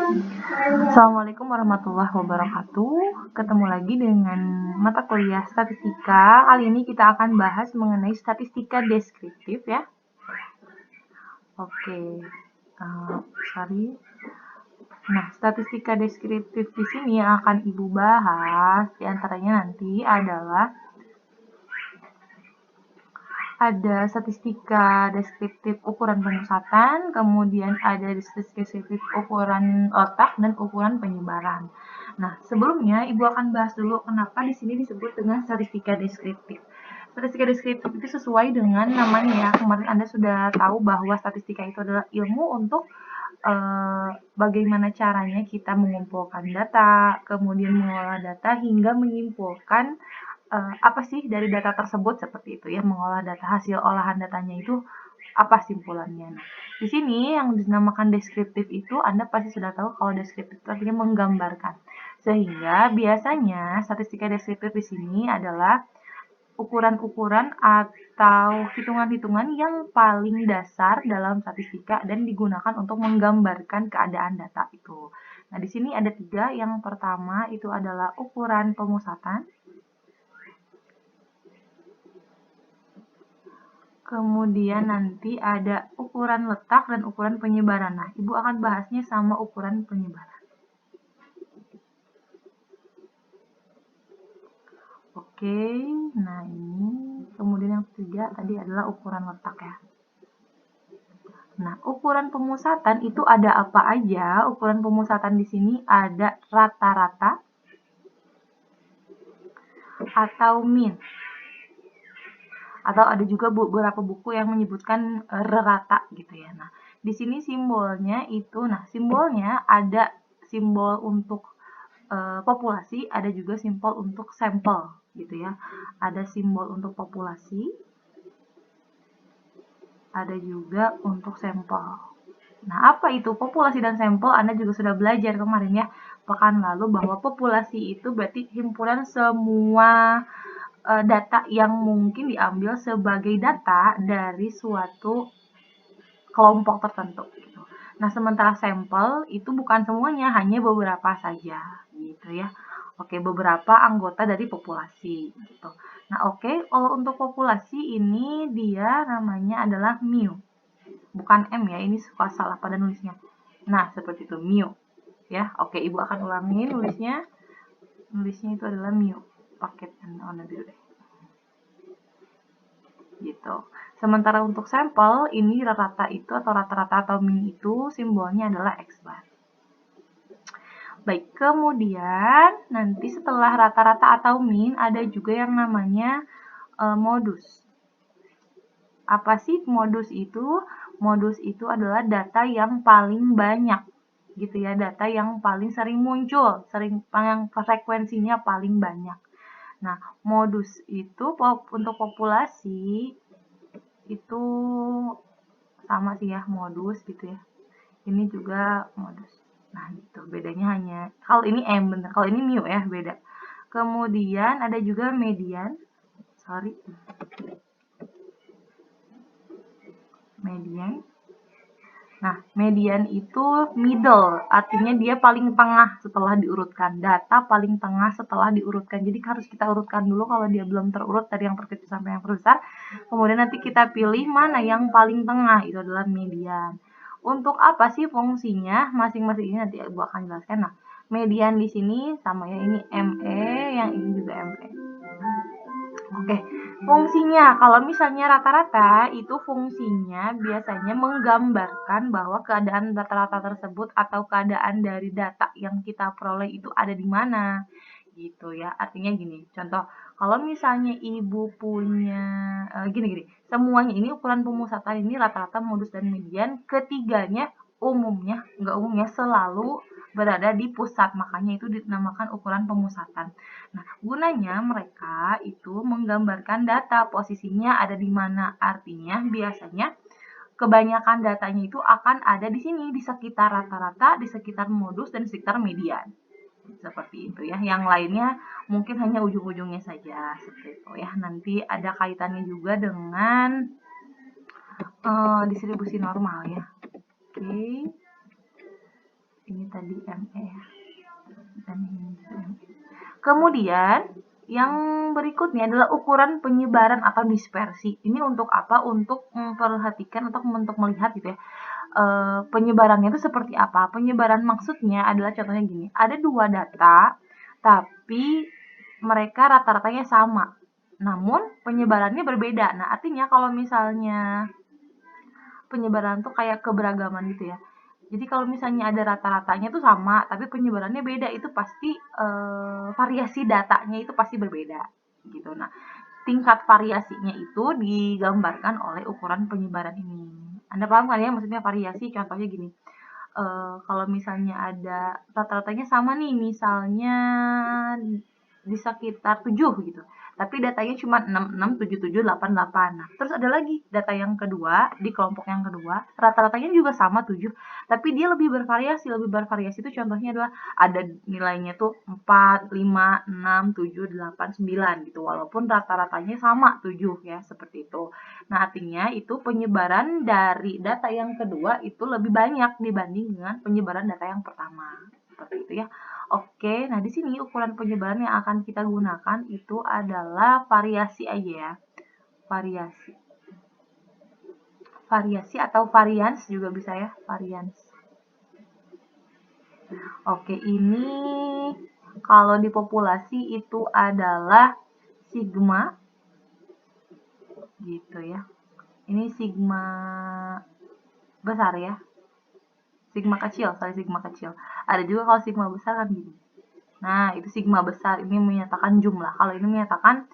Assalamualaikum warahmatullahi wabarakatuh. Ketemu lagi dengan mata kuliah statistika. Kali ini kita akan bahas mengenai statistika deskriptif ya. Oke, sorry. Nah, statistika deskriptif di sini yang akan Ibu bahas diantaranya nanti adalah ada statistika deskriptif ukuran pemusatan, kemudian ada statistika deskriptif ukuran letak dan ukuran penyebaran. Nah, sebelumnya Ibu akan bahas dulu kenapa di sini disebut dengan statistika deskriptif. Statistika deskriptif itu sesuai dengan namanya ya. Kemarin Anda sudah tahu bahwa statistika itu adalah ilmu untuk bagaimana caranya kita mengumpulkan data, kemudian mengolah data hingga menyimpulkan apa sih dari data tersebut, seperti itu ya, mengolah data, hasil olahan datanya itu apa simpulannya. Nah, di sini yang dinamakan deskriptif itu Anda pasti sudah tahu kalau deskriptif itu artinya menggambarkan. Sehingga biasanya statistika deskriptif di sini adalah ukuran-ukuran atau hitungan-hitungan yang paling dasar dalam statistika dan digunakan untuk menggambarkan keadaan data itu. Nah, di sini ada 3. Yang pertama itu adalah ukuran pemusatan. Kemudian nanti ada ukuran letak dan ukuran penyebaran. Nah, Ibu akan bahasnya sama ukuran penyebaran. Oke, nah ini. Kemudian yang ketiga tadi adalah ukuran letak ya. Nah, ukuran pemusatan itu ada apa aja? Ukuran pemusatan di sini ada rata-rata atau mean. Atau ada juga beberapa buku yang menyebutkan rata gitu ya. Nah, di sini simbolnya itu, simbolnya ada simbol untuk populasi, ada juga simbol untuk sampel gitu ya. Ada simbol untuk populasi, ada juga untuk sampel. Nah, apa itu populasi dan sampel? Anda juga sudah belajar kemarin ya, pekan lalu, bahwa populasi itu berarti himpunan semua data yang mungkin diambil sebagai data dari suatu kelompok tertentu gitu. Nah, sementara sampel itu bukan semuanya, hanya beberapa saja gitu ya. Oke, beberapa anggota dari populasi gitu. Nah, oke, kalau untuk populasi ini dia namanya adalah mu. Bukan M ya, ini suka salah pada nulisnya. Nah, seperti itu, mu. Ya, oke, Ibu akan ulangi nulisnya. Nulisnya itu adalah mu. Paket warna biru deh. Gitu. Sementara untuk sampel, ini rata-rata itu atau rata-rata atau mean itu simbolnya adalah X bar. Baik, kemudian nanti setelah rata-rata atau mean ada juga yang namanya modus. Apa sih modus itu? Modus itu adalah data yang paling banyak gitu ya, data yang paling sering muncul, yang frekuensinya paling banyak. Nah, modus itu untuk populasi itu sama sih ya, modus gitu ya. Ini juga modus. Nah, gitu. Bedanya hanya kalau ini M bener, kalau ini mu ya, beda. Kemudian ada juga median. Sorry. Median. Nah, median itu middle, artinya dia paling tengah setelah diurutkan. Data paling tengah setelah diurutkan. Jadi harus kita urutkan dulu kalau dia belum terurut dari yang terkecil sampai yang terbesar. Kemudian nanti kita pilih mana yang paling tengah, itu adalah median. Untuk apa sih fungsinya? Masing-masing ini nanti Ibu akan jelaskan. Nah, median di sini sama ya, ini ME, yang ini juga ME. Oke, fungsinya kalau misalnya rata-rata itu fungsinya biasanya menggambarkan bahwa keadaan rata-rata tersebut atau keadaan dari data yang kita peroleh itu ada di mana gitu ya. Artinya gini, contoh kalau misalnya Ibu punya gini, semuanya ini ukuran pemusatan ini rata-rata, modus dan median, ketiganya nggak umumnya selalu berada di pusat, makanya itu dinamakan ukuran pemusatan. Nah, gunanya mereka itu menggambarkan data posisinya ada di mana. Artinya biasanya kebanyakan datanya itu akan ada di sini, di sekitar rata-rata, di sekitar modus, dan di sekitar median. Seperti itu ya. Yang lainnya mungkin hanya ujung-ujungnya saja, seperti itu ya. Nanti ada kaitannya juga dengan distribusi normal ya. Oke. Ini Ini tadi ME ya. Dan ini juga ME. Kemudian yang berikutnya adalah ukuran penyebaran atau dispersi. Ini untuk apa? Untuk memperhatikan atau untuk melihat gitu ya. Penyebarannya itu seperti apa? Penyebaran maksudnya adalah contohnya gini. Ada dua data, tapi mereka rata-ratanya sama. Namun penyebarannya berbeda. Nah, artinya kalau misalnya penyebaran tuh kayak keberagaman gitu ya. Jadi kalau misalnya ada rata-ratanya tuh sama, tapi penyebarannya beda, itu pasti variasi datanya itu pasti berbeda gitu. Nah, tingkat variasinya itu digambarkan oleh ukuran penyebaran ini. Anda paham kan ya maksudnya variasi? Contohnya gini. Kalau misalnya ada rata-ratanya sama nih, misalnya di sekitar 7 gitu. Tapi datanya cuma 66, 77, 88. Nah, terus ada lagi data yang kedua, di kelompok yang kedua, rata-ratanya juga sama 7, tapi dia lebih bervariasi. Lebih bervariasi itu contohnya adalah ada nilainya tuh 4, 5, 6, 7, 8, 9 gitu. Walaupun rata-ratanya sama 7 ya, seperti itu. Nah, artinya itu penyebaran dari data yang kedua itu lebih banyak dibanding dengan penyebaran data yang pertama. Seperti itu ya. Oke, nah di sini ukuran penyebaran yang akan kita gunakan itu adalah variasi aja ya. Variasi. Variasi atau varians juga bisa ya, varians. Oke, ini kalau di populasi itu adalah sigma. Gitu ya. Ini sigma besar ya. Sigma kecil, sigma kecil. Ada juga kalau sigma besar kan gini. Nah, itu sigma besar ini menyatakan jumlah. Kalau ini menyatakan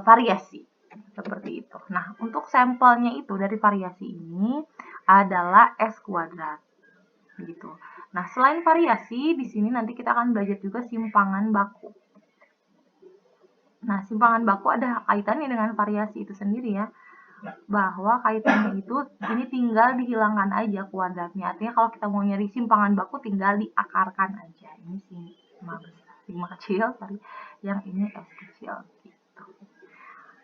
variasi. Seperti itu. Nah, untuk sampelnya itu dari variasi ini adalah S kuadrat. Gitu. Nah, selain variasi, di sini nanti kita akan belajar juga simpangan baku. Nah, simpangan baku ada kaitannya dengan variasi itu sendiri ya. Bahwa kaitannya itu ini tinggal dihilangkan aja kuadratnya. Artinya kalau kita mau nyari simpangan baku tinggal diakarkan aja. Ini sigma besar, sigma kecil, sorry. Yang ini S kecil gitu.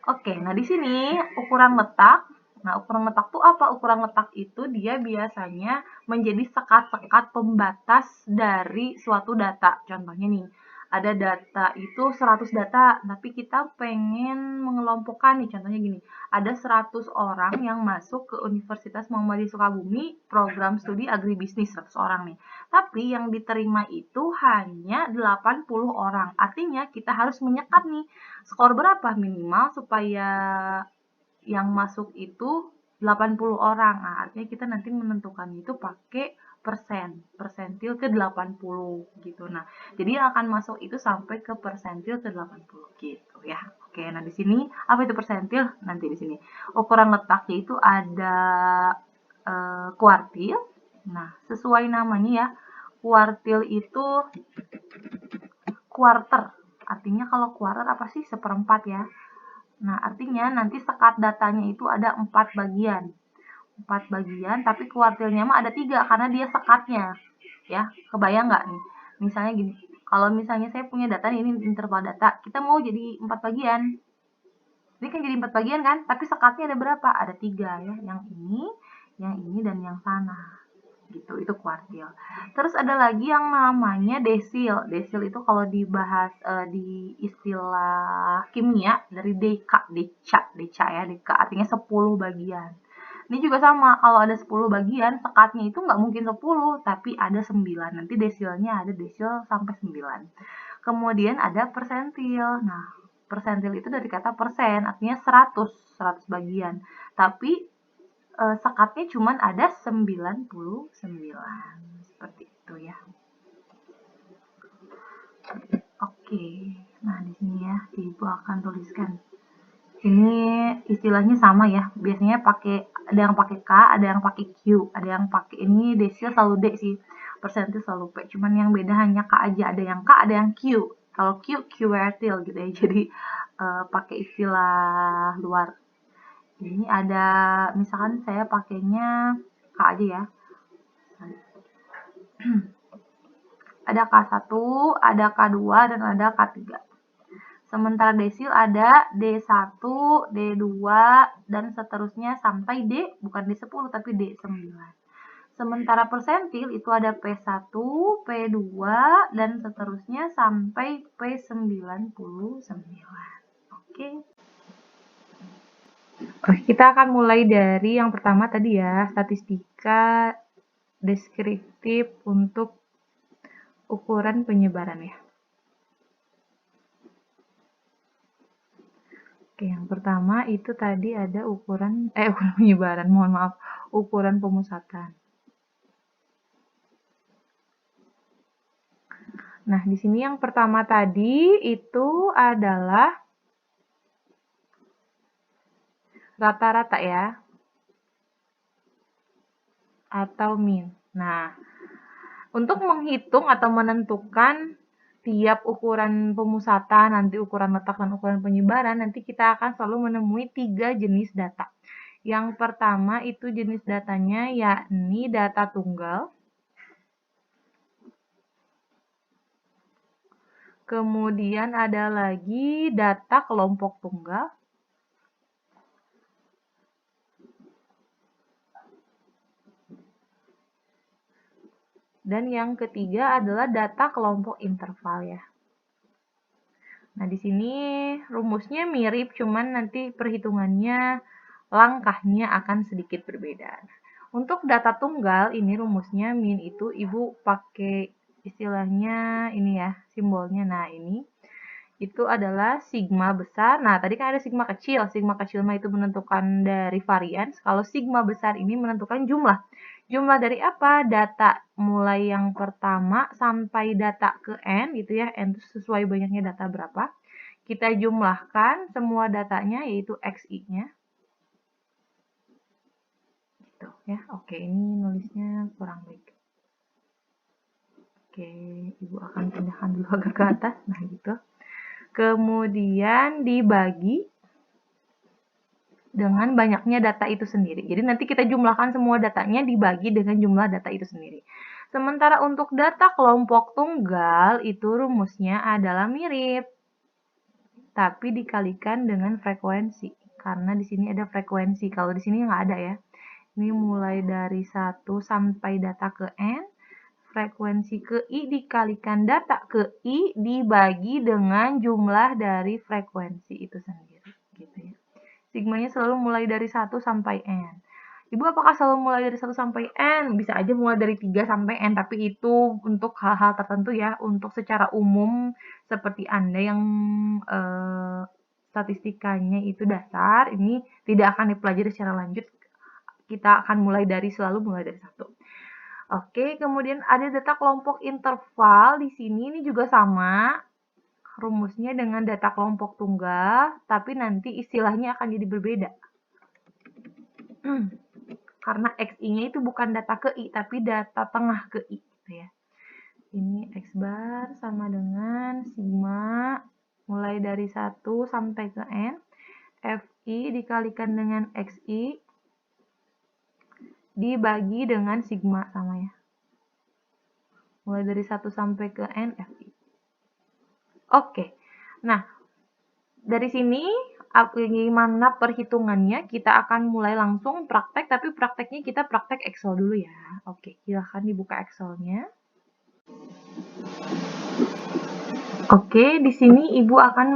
Oke, nah di sini ukuran letak. Nah, ukuran letak itu apa? Ukuran letak itu dia biasanya menjadi sekat-sekat pembatas dari suatu data. Contohnya nih, ada data itu 100 data, tapi kita pengen mengelompokkan nih, contohnya gini, ada 100 orang yang masuk ke Universitas Muhammadiyah Sukabumi, program studi agribisnis 100 orang nih. Tapi yang diterima itu hanya 80 orang. Artinya kita harus menyekat nih, skor berapa minimal supaya yang masuk itu 80 orang. Nah, artinya kita nanti menentukan itu pakai persentil ke 80 gitu. Nah, jadi yang akan masuk itu sampai ke persentil ke 80 gitu ya. Oke, nah di sini apa itu persentil? Nanti di sini. Ukuran letaknya itu ada kuartil. Nah, sesuai namanya ya. Kuartil itu quarter. Artinya kalau quarter apa sih? Seperempat ya. Nah, artinya nanti sekat datanya itu ada 4 bagian. 4 bagian, tapi kuartilnya mah ada 3 karena dia sekatnya. Ya, kebayang nggak nih? Misalnya gini, kalau misalnya saya punya data nih, ini interval data, kita mau jadi 4 bagian. Ini kan jadi 4 bagian kan, tapi sekatnya ada berapa? Ada 3 ya, yang ini, dan yang sana. Gitu, itu kuartil. Terus ada lagi yang namanya desil. Desil itu kalau dibahas di istilah kimia dari deca ya, deca artinya 10 bagian. Ini juga sama, kalau ada 10 bagian, sekatnya itu nggak mungkin 10, tapi ada 9. Nanti desilnya ada desil sampai 9. Kemudian ada persentil. Nah, persentil itu dari kata persen, artinya 100 bagian. Tapi sekatnya cuma ada 99. Seperti itu ya. Oke. Nah, di sini ya, Ibu akan tuliskan. Ini istilahnya sama ya. Biasanya ada yang pakai K, ada yang pakai Q, ada yang pakai ini desil selalu D sih. Persentil selalu P. Cuman yang beda hanya K aja. Ada yang K, ada yang Q. Kalau Q, kuartil gitu ya. Jadi pakai istilah luar. Ini ada, misalkan saya pakainya K aja ya. Ada K1, ada K2, dan ada K3. Sementara desil ada D1, D2, dan seterusnya sampai D, bukan D10 tapi D9. Sementara persentil itu ada P1, P2, dan seterusnya sampai P99. Oke. Kita akan mulai dari yang pertama tadi ya, statistika deskriptif untuk ukuran penyebaran ya. Oke, yang pertama itu tadi ada ukuran penyebaran, mohon maaf, ukuran pemusatan. Nah, di sini yang pertama tadi itu adalah rata-rata ya, atau min. Nah, untuk menghitung atau menentukan tiap ukuran pemusatan, nanti ukuran letak dan ukuran penyebaran, nanti kita akan selalu menemui 3 jenis data. Yang pertama itu jenis datanya yakni data tunggal. Kemudian ada lagi data kelompok tunggal. Dan yang ketiga adalah data kelompok interval ya. Nah, di sini rumusnya mirip, cuman nanti perhitungannya, langkahnya akan sedikit berbeda. Untuk data tunggal, ini rumusnya min itu Ibu pakai istilahnya ini ya, simbolnya. Nah, ini itu adalah sigma besar. Nah, tadi kan ada sigma kecil. Sigma kecil mah itu menentukan dari varians. Kalau sigma besar ini menentukan jumlah. Jumlah dari apa? Data mulai yang pertama sampai data ke n gitu ya. N itu sesuai banyaknya data berapa. Kita jumlahkan semua datanya yaitu xi-nya. Gitu ya. Oke, ini nulisnya kurang baik. Oke, Ibu akan pindahkan dulu agak ke atas. Nah, gitu. Kemudian dibagi dengan banyaknya data itu sendiri. Jadi nanti kita jumlahkan semua datanya dibagi dengan jumlah data itu sendiri. Sementara untuk data kelompok tunggal itu rumusnya adalah mirip, tapi dikalikan dengan frekuensi. Karena di sini ada frekuensi, kalau di sini nggak ada ya. Ini mulai dari 1 sampai data ke n, frekuensi ke i dikalikan data ke i dibagi dengan jumlah dari frekuensi itu sendiri. Gitu ya. Sigmanya selalu mulai dari 1 sampai n. Ibu apakah selalu mulai dari 1 sampai n? Bisa aja mulai dari 3 sampai n, tapi itu untuk hal-hal tertentu ya. Untuk secara umum, seperti Anda yang statistikanya itu dasar, ini tidak akan dipelajari secara lanjut. Kita akan selalu mulai dari 1. Oke, kemudian ada data kelompok interval. Di sini ini juga sama. Rumusnya dengan data kelompok tunggal, tapi nanti istilahnya akan jadi berbeda. Karena xi-nya itu bukan data ke i, tapi data tengah ke i. Gitu ya. Ini x bar sama dengan sigma mulai dari 1 sampai ke n. Fi dikalikan dengan xi dibagi dengan sigma sama ya. Mulai dari 1 sampai ke n fi. Oke. Nah, dari sini bagaimana perhitungannya, kita akan mulai langsung praktek, tapi prakteknya kita praktek Excel dulu ya. Oke, silahkan dibuka Excel-nya. Oke, di sini Ibu akan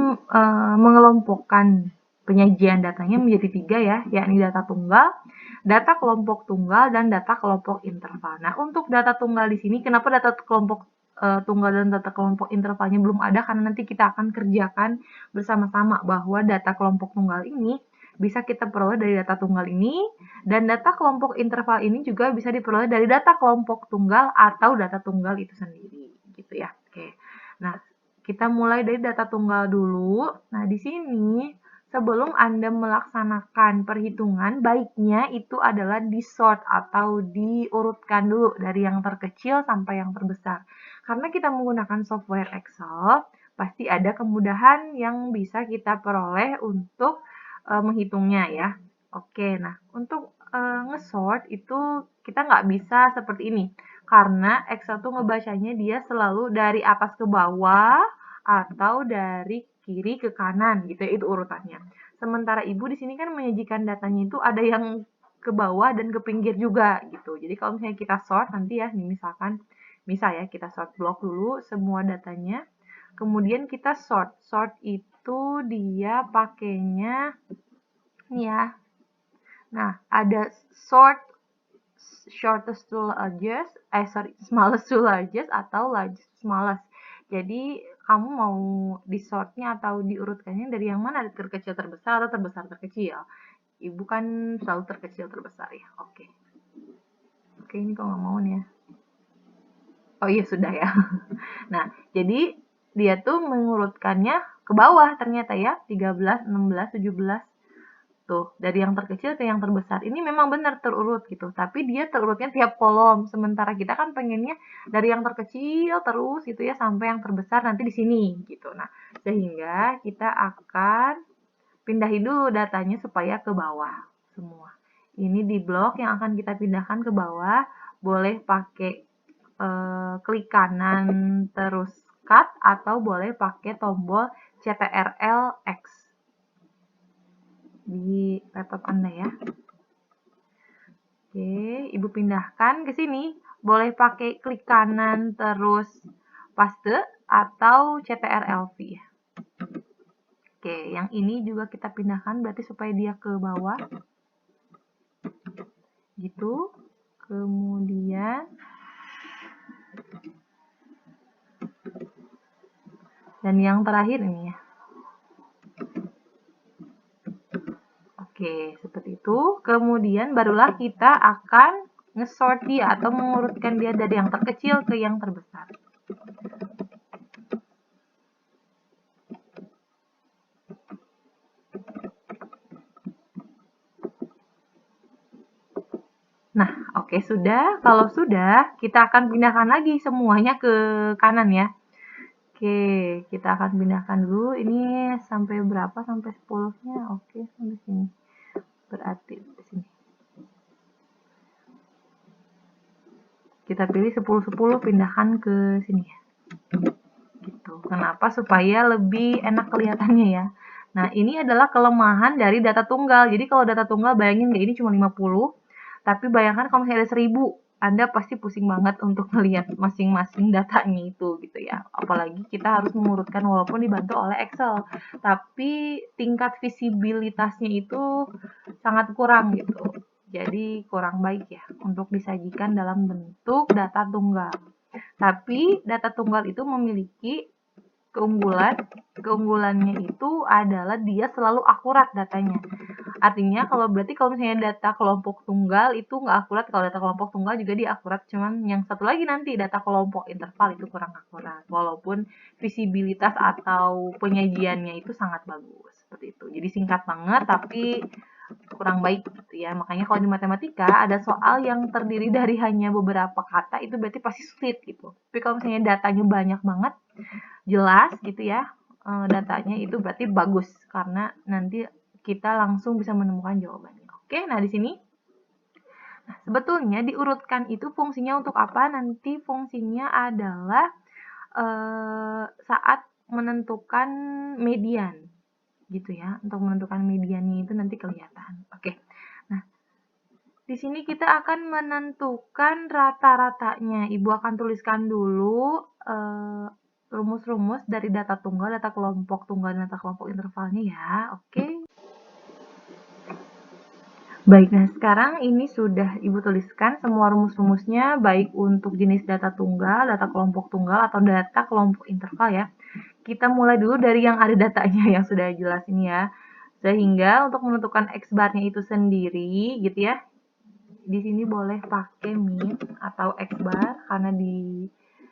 mengelompokkan penyajian datanya menjadi 3 ya, yakni data tunggal, data kelompok tunggal, dan data kelompok interval. Nah, untuk data tunggal di sini, kenapa data kelompok tunggal dan data kelompok intervalnya belum ada? Karena nanti kita akan kerjakan bersama-sama bahwa data kelompok tunggal ini bisa kita peroleh dari data tunggal ini, dan data kelompok interval ini juga bisa diperoleh dari data kelompok tunggal atau data tunggal itu sendiri, gitu ya. Oke. Nah, kita mulai dari data tunggal dulu. Nah, di sini sebelum Anda melaksanakan perhitungan, baiknya itu adalah di-sort atau diurutkan dulu dari yang terkecil sampai yang terbesar. Karena kita menggunakan software Excel, pasti ada kemudahan yang bisa kita peroleh untuk menghitungnya ya. Oke, nah untuk nge-sort itu kita nggak bisa seperti ini. Karena Excel tuh ngebacanya dia selalu dari atas ke bawah atau dari kiri ke kanan gitu ya, itu urutannya. Sementara Ibu di sini kan menyajikan datanya itu ada yang ke bawah dan ke pinggir juga gitu. Jadi kalau misalnya kita sort nanti ya, misalkan misal ya kita sort blok dulu semua datanya, kemudian kita sort. Sort itu dia pakainya nih ya. Nah, ada sort shortest to largest, smallest to largest atau largest to smallest. Jadi kamu mau disortnya atau diurutkannya dari yang mana? Dari terkecil terbesar atau terbesar terkecil? Ibu kan selalu terkecil terbesar ya. Oke. Oke, ini kok nggak mau nih ya. Oh iya sudah ya. Nah, jadi dia tuh mengurutkannya ke bawah ternyata ya. 13, 16, 17. Tuh, dari yang terkecil ke yang terbesar. Ini memang benar terurut gitu. Tapi dia terurutnya tiap kolom. Sementara kita kan pengennya dari yang terkecil terus gitu ya sampai yang terbesar nanti di sini gitu. Nah, sehingga kita akan pindahin dulu datanya supaya ke bawah semua. Ini di blok yang akan kita pindahkan ke bawah. Boleh pakai klik kanan terus cut atau boleh pakai tombol CTRL X di laptop Anda ya. Oke, Ibu pindahkan ke sini. Boleh pakai klik kanan terus paste atau CTRL V ya. Oke, yang ini juga kita pindahkan berarti supaya dia ke bawah. Gitu. Kemudian dan yang terakhir ini ya. Oke, seperti itu. Kemudian barulah kita akan nge-sort dia atau mengurutkan dia dari yang terkecil ke yang terbesar. Nah, oke sudah. Kalau sudah, kita akan pindahkan lagi semuanya ke kanan ya. Oke, kita akan pindahkan dulu. Ini sampai berapa? Sampai 10-nya. Oke, sampai sini. Berarti di sini. Kita pilih 10-10, pindahkan ke sini ya. Gitu. Kenapa? Supaya lebih enak kelihatannya ya. Nah, ini adalah kelemahan dari data tunggal. Jadi kalau data tunggal bayangin nggak ini cuma 50, tapi bayangkan kalau misalnya ada 1000, Anda pasti pusing banget untuk melihat masing-masing datanya itu gitu ya. Apalagi kita harus mengurutkan walaupun dibantu oleh Excel. Tapi tingkat visibilitasnya itu sangat kurang gitu. Jadi kurang baik ya untuk disajikan dalam bentuk data tunggal. Tapi data tunggal itu memiliki keunggulannya itu adalah dia selalu akurat datanya. Artinya berarti kalau misalnya data kelompok tunggal itu nggak akurat, kalau data kelompok tunggal juga dia akurat, cuman yang satu lagi nanti data kelompok interval itu kurang akurat, walaupun visibilitas atau penyajiannya itu sangat bagus seperti itu. Jadi singkat banget tapi kurang baik gitu ya. Makanya kalau di matematika ada soal yang terdiri dari hanya beberapa kata itu berarti pasti sulit gitu. Tapi kalau misalnya datanya banyak banget, jelas gitu ya, datanya itu berarti bagus karena nanti kita langsung bisa menemukan jawabannya. Oke, nah di sini nah, sebetulnya diurutkan itu fungsinya untuk apa? Nanti fungsinya adalah saat menentukan median gitu ya. Untuk menentukan mediannya itu nanti kelihatan. Oke. Nah, di sini kita akan menentukan rata-ratanya. Ibu akan tuliskan dulu rumus-rumus dari data tunggal, data kelompok tunggal, dan data kelompok intervalnya ya. Oke. Baik, nah sekarang ini sudah Ibu tuliskan semua rumus-rumusnya, baik untuk jenis data tunggal, data kelompok tunggal, atau data kelompok interval ya. Kita mulai dulu dari yang ada datanya yang sudah jelas ini ya. Sehingga untuk menentukan X bar-nya itu sendiri gitu ya. Di sini boleh pakai min atau X bar karena di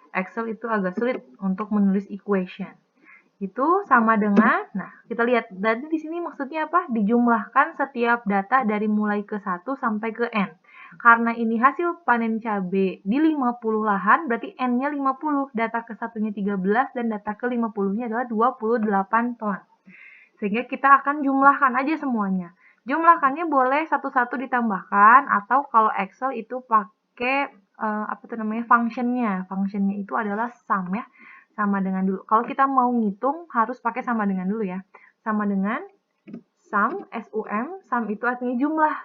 Excel itu agak sulit untuk menulis equation. Itu sama dengan, nah kita lihat, tadi di sini maksudnya apa? Dijumlahkan setiap data dari mulai ke 1 sampai ke N. Karena ini hasil panen cabai di 50 lahan, berarti N-nya 50, data ke satunya 13, dan data ke 50-nya adalah 28 ton. Sehingga kita akan jumlahkan aja semuanya. Jumlahkannya boleh satu-satu ditambahkan, atau kalau Excel itu pakai functionnya. Functionnya itu adalah sum ya. Sama dengan dulu. Kalau kita mau ngitung harus pakai sama dengan dulu ya. Sama dengan sum, SUM, sum itu artinya jumlah.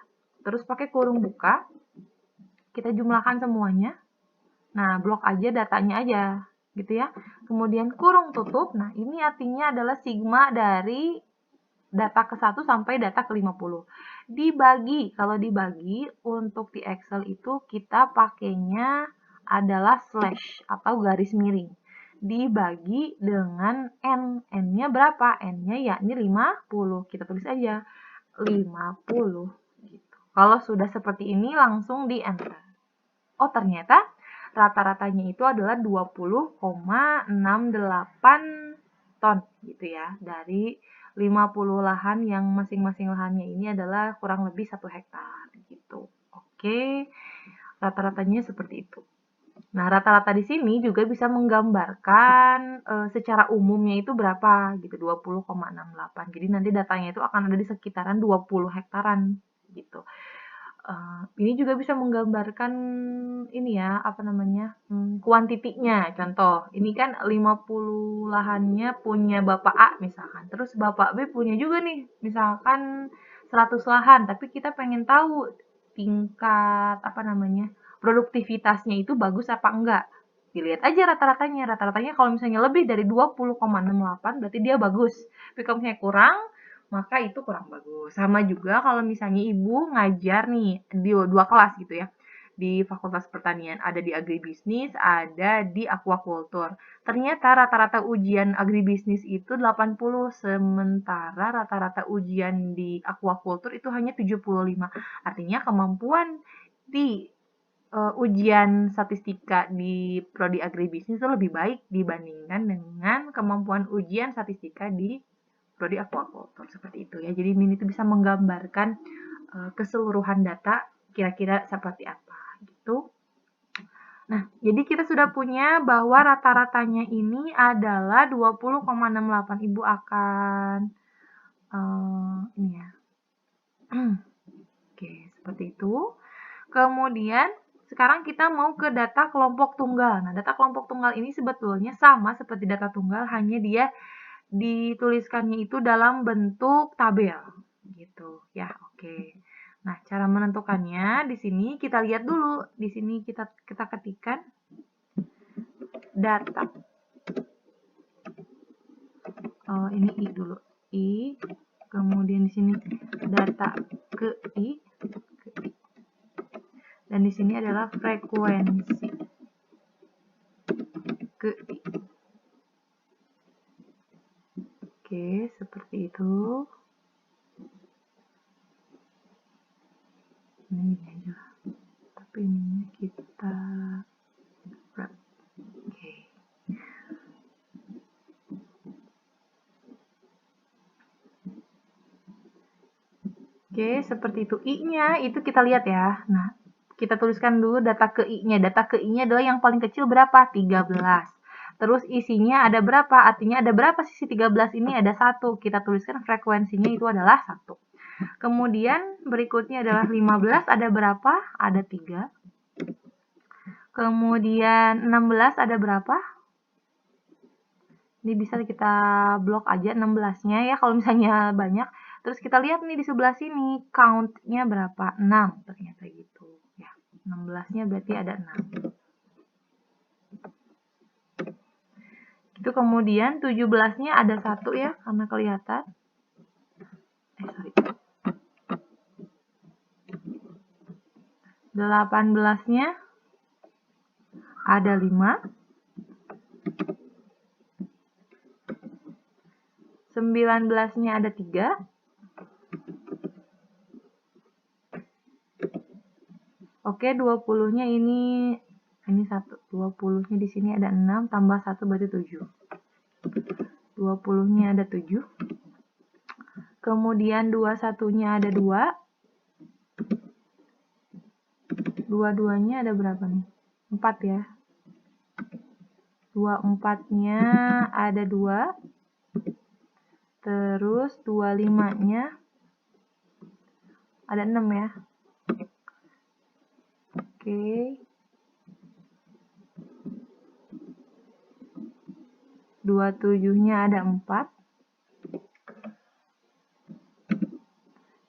terus pakai kurung buka, kita jumlahkan semuanya. Nah, blok aja datanya aja, gitu ya. Kemudian kurung tutup, nah ini artinya adalah sigma dari data ke-1 sampai data ke-50. Dibagi, kalau dibagi untuk di Excel itu kita pakainya adalah slash atau garis miring. Dibagi dengan N. N-nya berapa? N-nya yakni 50. Kita tulis aja 50. Gitu. Kalau sudah seperti ini langsung di enter. Oh, ternyata rata-ratanya itu adalah 20,68 ton gitu ya. Dari 50 lahan yang masing-masing lahannya ini adalah kurang lebih 1 hektar gitu. Oke, rata-ratanya seperti itu. Nah, rata-rata di sini juga bisa menggambarkan secara umumnya itu berapa gitu, 20,68. Jadi nanti datanya itu akan ada di sekitaran 20 hektaran gitu. Ini juga bisa menggambarkan ini ya, apa namanya, kuantitinya. Contoh, ini kan 50 lahannya punya Bapak A misalkan, terus Bapak B punya juga nih, misalkan 100 lahan, tapi kita pengen tahu tingkat, apa namanya, produktivitasnya itu bagus apa enggak. Dilihat aja rata-ratanya. Rata-ratanya kalau misalnya lebih dari 20,68 berarti dia bagus. Tapi kalau misalnya kurang, maka itu kurang bagus. Sama juga kalau misalnya ibu ngajar nih di 2 kelas gitu ya. Di Fakultas Pertanian, ada di agribisnis, ada di aquaculture. Ternyata rata-rata ujian agribisnis itu 80, sementara rata-rata ujian di aquaculture itu hanya 75. Artinya kemampuan di ujian statistika di prodi agribisnis itu lebih baik dibandingkan dengan kemampuan ujian statistika di prodi aquaculture seperti itu ya. Jadi ini tuh bisa menggambarkan keseluruhan data kira-kira seperti apa gitu. Nah, jadi kita sudah punya bahwa rata-ratanya ini adalah 20,68. Ibu akan ini ya. Oke, seperti itu. Kemudian sekarang kita mau ke data kelompok tunggal. Nah, data kelompok tunggal ini sebetulnya sama seperti data tunggal, hanya dia dituliskannya itu dalam bentuk tabel gitu ya. Oke. Nah, cara menentukannya di sini kita lihat dulu. Di sini kita ketikkan data. Oh, ini I dulu. I. Kemudian di sini data ke I. Dan di sini adalah frekuensi ke I. Oke, seperti itu. Ini aja. Tapi ini kita wrap. Oke. Oke, seperti itu. I-nya itu kita lihat ya. Nah, kita tuliskan dulu data ke I-nya. Data ke I-nya adalah yang paling kecil berapa? 13. Terus isinya ada berapa? Artinya ada berapa sisi 13 ini? Ada 1. Kita tuliskan frekuensinya itu adalah 1. Kemudian berikutnya adalah 15. Ada berapa? Ada 3. Kemudian 16 ada berapa? Ini bisa kita blok aja 16-nya ya kalau misalnya banyak. Terus kita lihat nih di sebelah sini, count-nya berapa? 6 ternyata gitu. Ya, 16-nya berarti ada 6. Itu kemudian 17-nya ada 1 ya, karena kelihatan. Sorry. 18-nya ada 5. 19-nya ada 3. Oke, 20-nya ini 1. 20-nya di sini ada 6 tambah 1 berarti 7. 20-nya ada 7. Kemudian 21-nya ada 2. 22-nya ada berapa nih? 4 ya. 24-nya ada 2. Terus 25-nya ada 6 ya. Oke. 27-nya ada 4.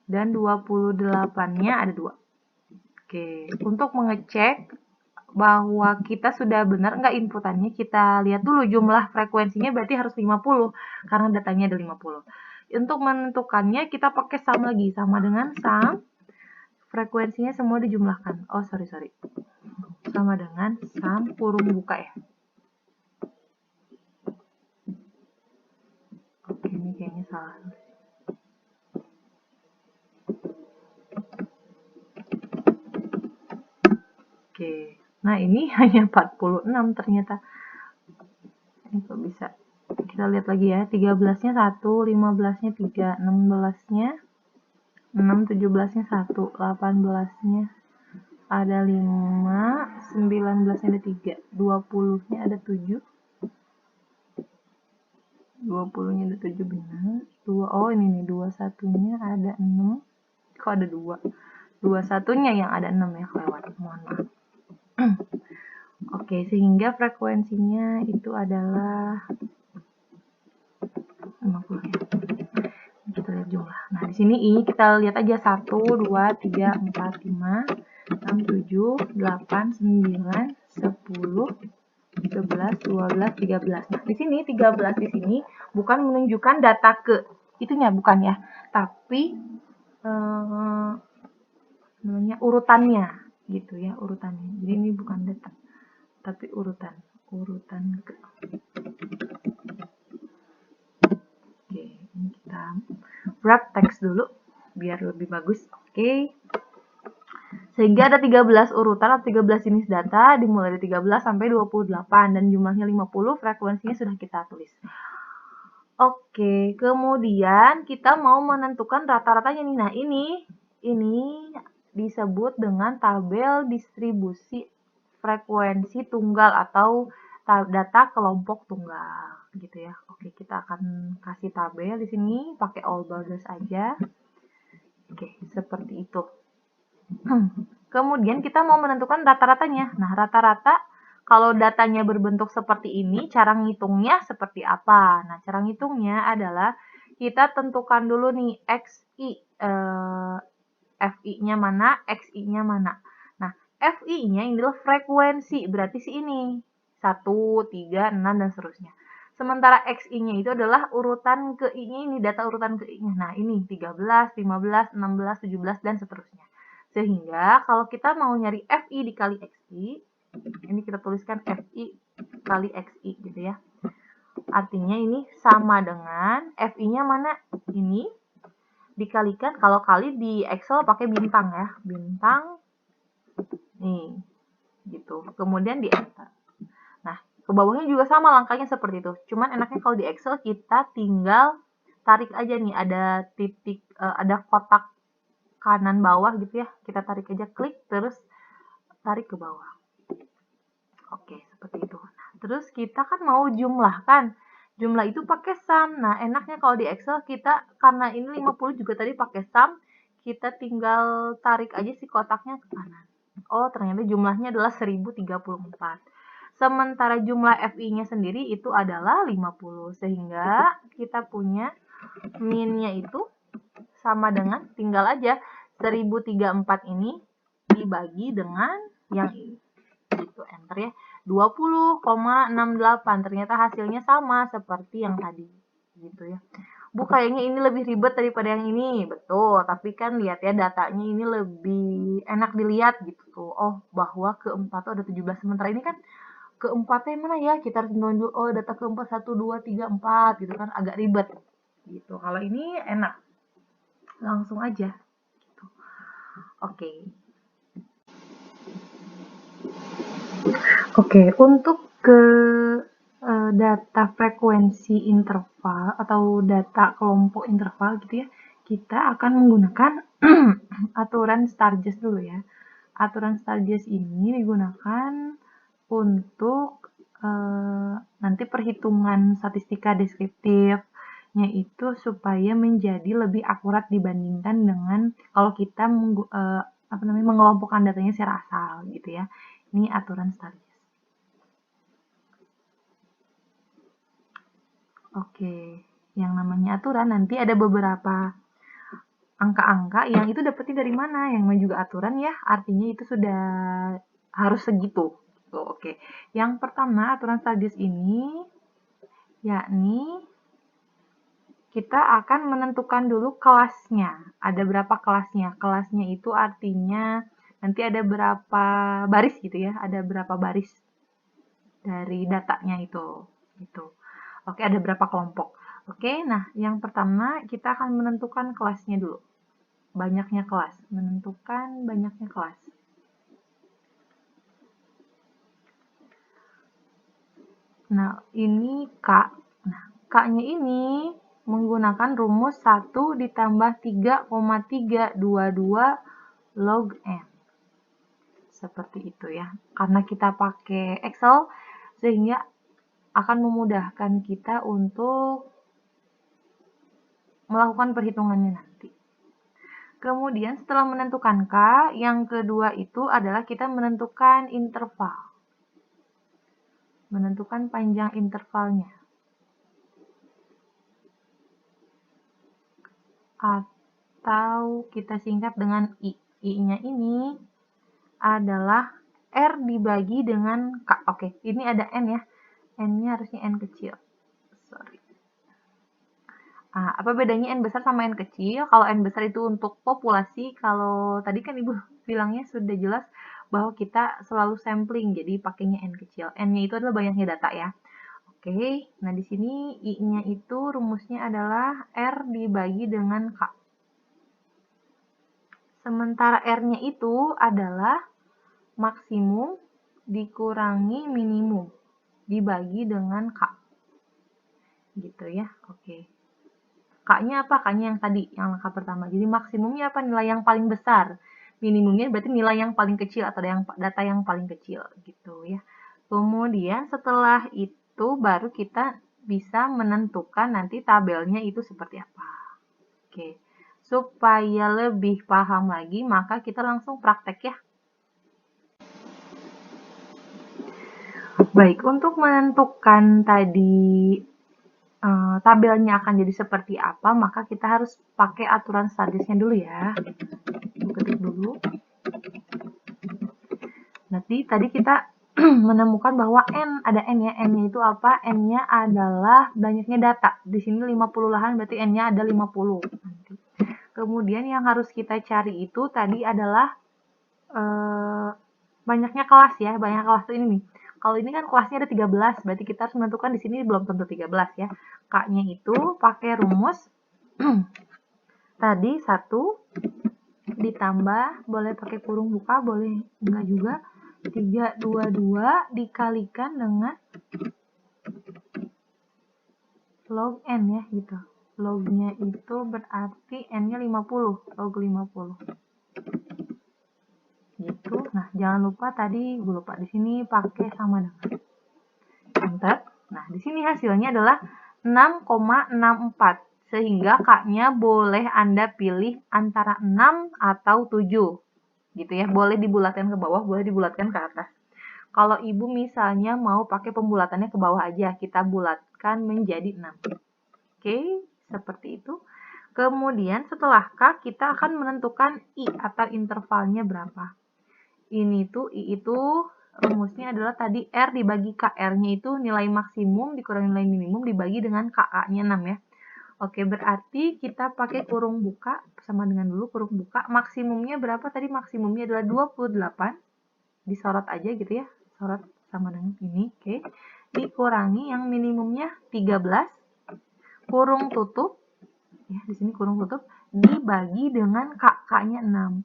dan 28-nya ada 2. Oke, untuk mengecek bahwa kita sudah benar nggak inputannya, kita lihat dulu jumlah frekuensinya berarti harus 50 karena datanya ada 50. Untuk menentukannya kita pakai sum lagi, sama dengan sum frekuensinya semua dijumlahkan. Oh, sorry. Sama dengan sum kurung buka ya. Oke, ini kayaknya salah. Oke. Nah, ini hanya 46 ternyata. Ini kok bisa? Kita lihat lagi ya. 13-nya 1, 15-nya 3, 16-nya 6, 17-nya 1, 18-nya ada 5, 19-nya ada 3, 20-nya ada 7. 20-nya ada 7 benar. Oh, ini nih 21-nya ada 6. Kok ada 2? 21-nya yang ada 6 ya, kelewat. Mohon maaf. Oke, sehingga frekuensinya itu adalah 50 ya. Kita lihat jumlah. Nah, di sini kita lihat aja 1, 2, 3, 4, 5, 6, 7, 8, 9, 10, 11, 12, 13. Nah, di sini 13 di sini bukan menunjukkan data ke itunya, bukan ya, tapi namanya urutannya gitu ya, urutannya. Jadi ini bukan data, tapi urutan ke. Oke, ini kita wrap teks dulu biar lebih bagus. Oke. Sehingga ada 13 urutan atau 13 jenis data dimulai dari 13 sampai 28 dan jumlahnya 50, frekuensinya sudah kita tulis. Oke, kemudian kita mau menentukan rata-ratanya nih. Nah, ini disebut dengan tabel distribusi frekuensi tunggal atau data kelompok tunggal gitu ya. Oke, kita akan kasih tabel di sini pakai all borders aja. Oke, seperti itu. Kemudian kita mau menentukan rata-ratanya. Nah, rata-rata kalau datanya berbentuk seperti ini, cara ngitungnya seperti apa? Nah, cara ngitungnya adalah kita tentukan dulu nih XI, FI-nya mana, XI-nya mana. Nah, FI-nya ini adalah frekuensi, berarti si ini. 1, 3, 6, dan seterusnya. Sementara XI-nya itu adalah urutan ke I-nya ini, data urutan ke I-nya. Nah, ini 13, 15, 16, 17, dan seterusnya. Sehingga kalau kita mau nyari FI dikali XI, ini kita tuliskan FI kali XI gitu ya. Artinya ini sama dengan FI-nya mana? Ini dikalikan, kalau kali di Excel pakai bintang ya, bintang nih gitu, kemudian di enter. Nah, ke bawahnya juga sama langkahnya seperti itu, cuman enaknya kalau di Excel kita tinggal tarik aja nih, ada titik, ada kotak kanan bawah gitu ya, kita tarik aja, klik terus tarik ke bawah. Oke, seperti itu. Nah, terus kita kan mau jumlahkan. Jumlah itu pakai sum. Nah, enaknya kalau di Excel kita, karena ini 50 juga tadi pakai sum, kita tinggal tarik aja si kotaknya ke kanan. Oh, ternyata jumlahnya adalah 1034. Sementara jumlah FI-nya sendiri itu adalah 50. Sehingga kita punya min-nya itu sama dengan, tinggal aja 1034 ini dibagi dengan yang ini. Gitu, enter ya. 20,68. Ternyata hasilnya sama seperti yang tadi. Gitu ya. Bu, kayaknya ini lebih ribet daripada yang ini. Betul, tapi kan lihat ya, datanya ini lebih enak dilihat gitu tuh. Oh, bahwa keempat tuh ada 17. Sementara ini kan keempatnya mana ya? Kita harus menunjuk, oh data keempat 1, 2, 3, 4 gitu kan, agak ribet. Gitu. Kalau ini enak. Langsung aja. Gitu. Oke. Oke, untuk ke data frekuensi interval atau data kelompok interval gitu ya, kita akan menggunakan aturan Sturges dulu ya. Aturan Sturges ini digunakan untuk nanti perhitungan statistika deskriptifnya itu supaya menjadi lebih akurat dibandingkan dengan kalau kita mengelompokkan datanya secara asal gitu ya. Ini aturan Sturges. Oke, yang namanya aturan nanti ada beberapa angka-angka yang itu dapetnya dari mana? Yang namanya juga aturan ya, artinya itu sudah harus segitu. Oke. Yang pertama aturan stadius ini yakni kita akan menentukan dulu kelasnya. Ada berapa kelasnya? Kelasnya itu artinya nanti ada berapa baris gitu ya, ada berapa baris dari datanya itu. Gitu. Oke, ada berapa kelompok. Oke, nah yang pertama kita akan menentukan kelasnya dulu. Banyaknya kelas, menentukan banyaknya kelas. Nah, ini K. Nah, K-nya ini menggunakan rumus 1 ditambah 3,322 log N. Seperti itu ya. Karena kita pakai Excel, sehingga akan memudahkan kita untuk melakukan perhitungannya nanti. Kemudian setelah menentukan K, yang kedua itu adalah kita menentukan interval. Menentukan panjang intervalnya. Atau kita singkat dengan I. I-nya ini adalah R dibagi dengan K. Oke, ini ada N ya. N-nya harusnya N kecil. Sorry. Apa bedanya N besar sama N kecil? Kalau N besar itu untuk populasi, kalau tadi kan Ibu bilangnya sudah jelas bahwa kita selalu sampling, jadi pakainya N kecil. N-nya itu adalah banyaknya data ya. Oke, nah di sini I-nya itu rumusnya adalah R dibagi dengan K. Sementara R-nya itu adalah maksimum dikurangi minimum dibagi dengan K. Gitu ya, oke. K-nya apa? K-nya yang tadi, yang langkah pertama. Jadi maksimumnya apa? Nilai yang paling besar. Minimumnya berarti nilai yang paling kecil atau data yang paling kecil gitu ya. Kemudian setelah itu baru kita bisa menentukan nanti tabelnya itu seperti apa. Oke. Supaya lebih paham lagi, maka kita langsung praktek ya. Baik, untuk menentukan tadi tabelnya akan jadi seperti apa, maka kita harus pakai aturan stadiusnya dulu ya. Ketik dulu. Nanti tadi kita menemukan bahwa N, ada N ya. N-nya itu apa? N-nya adalah banyaknya data. Di sini 50 lahan berarti N-nya ada 50. Nanti. Kemudian yang harus kita cari itu tadi adalah banyaknya kelas ya. Banyak kelas itu ini nih. Kalau ini kan kelasnya ada 13, berarti kita harus menentukan di sini belum tentu 13 ya. K-nya itu pakai rumus tadi 1 ditambah, boleh pakai kurung buka, boleh enggak juga, 322 dikalikan dengan log N ya gitu. Lognya itu berarti N-nya 50, log 50. Gitu. Nah, jangan lupa tadi gue lupa di sini pakai sama dengan enter. Nah, di sini hasilnya adalah 6,64. Sehingga K-nya boleh Anda pilih antara 6 atau 7. Gitu ya. Boleh dibulatkan ke bawah, boleh dibulatkan ke atas. Kalau Ibu misalnya mau pakai pembulatannya ke bawah aja, kita bulatkan menjadi 6. Oke, seperti itu. Kemudian setelah K, kita akan menentukan I atau intervalnya berapa. Ini tuh I itu rumusnya adalah tadi R dibagi K. R-nya itu nilai maksimum dikurangi nilai minimum dibagi dengan KA-nya 6 ya. Oke, berarti kita pakai kurung buka, sama dengan dulu kurung buka. Maksimumnya berapa tadi? Maksimumnya adalah 28. Disorot aja gitu ya. Sorot sama dengan ini, oke. Dikurangi yang minimumnya 13. Kurung tutup. Ya, di sini kurung tutup dibagi dengan K-nya 6.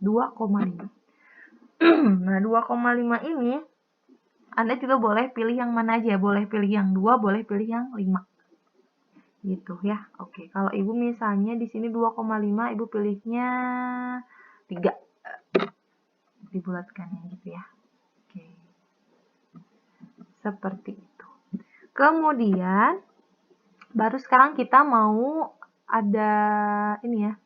2,5. Nah, 2,5 ini Anda juga boleh pilih yang mana aja. Boleh pilih yang 2, boleh pilih yang 5. Gitu ya. Oke, kalau Ibu misalnya di sini 2,5, Ibu pilihnya 3. Dibulatkannya gitu ya. Oke. Seperti itu. Kemudian, baru sekarang kita mau ada ini ya.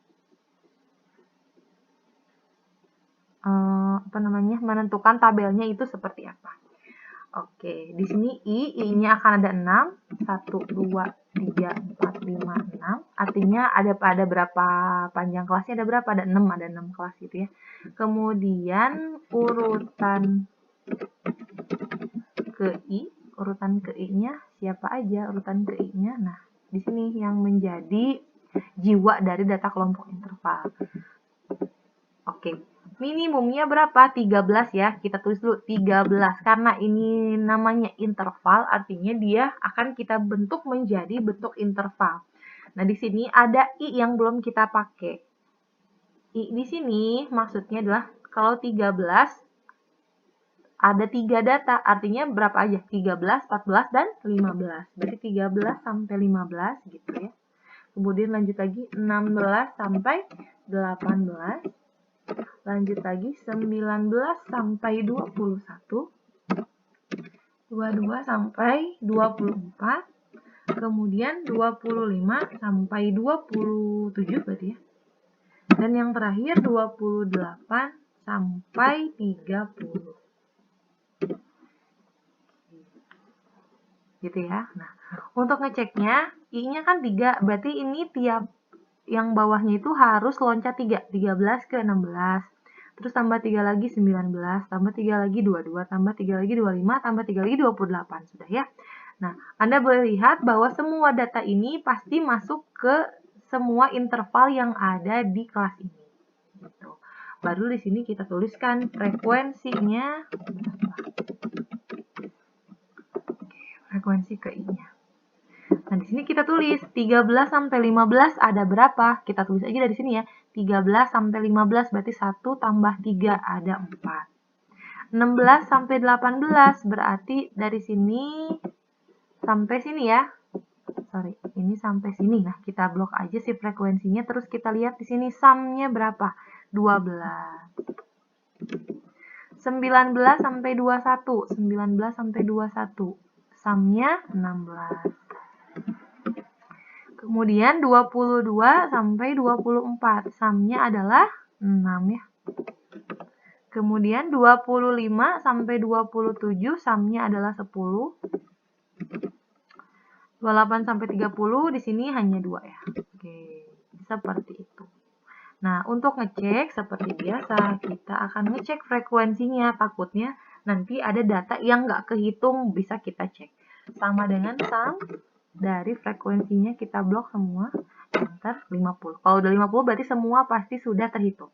Menentukan tabelnya itu seperti apa. Oke, di sini I-nya akan ada 6, 1, 2, 3, 4, 5, 6. Artinya ada berapa panjang kelasnya? Ada berapa? Ada 6 kelas gitu ya. Kemudian urutan ke I-nya siapa aja urutan ke I-nya? Nah, di sini yang menjadi jiwa dari data kelompok interval. Oke, minimumnya berapa? 13 ya. Kita tulis dulu 13. Karena ini namanya interval, artinya dia akan kita bentuk menjadi bentuk interval. Nah, di sini ada I yang belum kita pakai. I di sini maksudnya adalah kalau 13 ada 3 data, artinya berapa aja? 13, 14, dan 15. Berarti 13 sampai 15 gitu ya. Kemudian lanjut lagi 16 sampai 18. Lanjut lagi 19 sampai 21. 22 sampai 24. Kemudian 25 sampai 27 berarti ya. Dan yang terakhir 28 sampai 30. Gitu ya. Nah, untuk ngeceknya, I-nya kan 3, berarti ini tiap yang bawahnya itu harus loncat 3, 13 ke 16. Terus tambah 3 lagi 19, tambah 3 lagi 22, tambah 3 lagi 25, tambah 3 lagi 28. Sudah ya. Nah, Anda boleh lihat bahwa semua data ini pasti masuk ke semua interval yang ada di kelas ini. Gitu. Baru di sini kita tuliskan frekuensinya. Frekuensi ke I-nya. Nah, di sini kita tulis 13 sampai 15 ada berapa? Kita tulis aja dari sini ya. 13 sampai 15 berarti 1 tambah 3 ada 4. 16 sampai 18 berarti dari sini sampai sini ya. Sorry, ini sampai sini. Nah, kita blok aja si frekuensinya. Terus kita lihat di sini sum-nya berapa? 12. 19 sampai 21. 19 sampai 21. Sum-nya 16. Kemudian 22 sampai 24. Sum-nya adalah 6 ya. Kemudian 25 sampai 27 sum-nya adalah 10. 28 sampai 30 di sini hanya 2 ya. Oke, seperti itu. Nah, untuk ngecek seperti biasa, kita akan ngecek frekuensinya. Takutnya nanti ada data yang nggak kehitung, bisa kita cek. Sama dengan sum dari frekuensinya kita blok semua, enter 50. Kalau udah 50 berarti semua pasti sudah terhitung.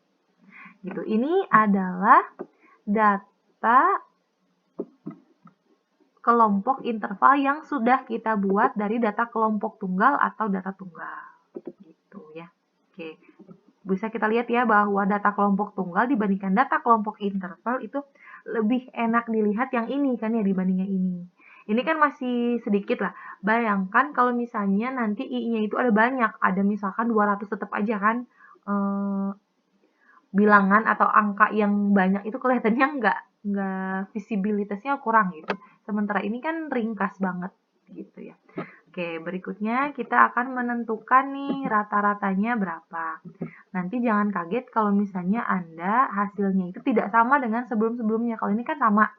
Gitu. Ini adalah data kelompok interval yang sudah kita buat dari data kelompok tunggal atau data tunggal. Gitu ya. Oke. Bisa kita lihat ya bahwa data kelompok tunggal dibandingkan data kelompok interval itu lebih enak dilihat yang ini kan ya dibanding yang ini. Ini kan masih sedikit lah. Bayangkan kalau misalnya nanti I-nya itu ada banyak. Ada misalkan 200 tetap aja kan. Bilangan atau angka yang banyak itu kelihatannya nggak visibilitasnya kurang gitu. Sementara ini kan ringkas banget gitu ya. Oke, berikutnya kita akan menentukan nih rata-ratanya berapa. Nanti jangan kaget kalau misalnya Anda hasilnya itu tidak sama dengan sebelum-sebelumnya. Kalau ini kan sama.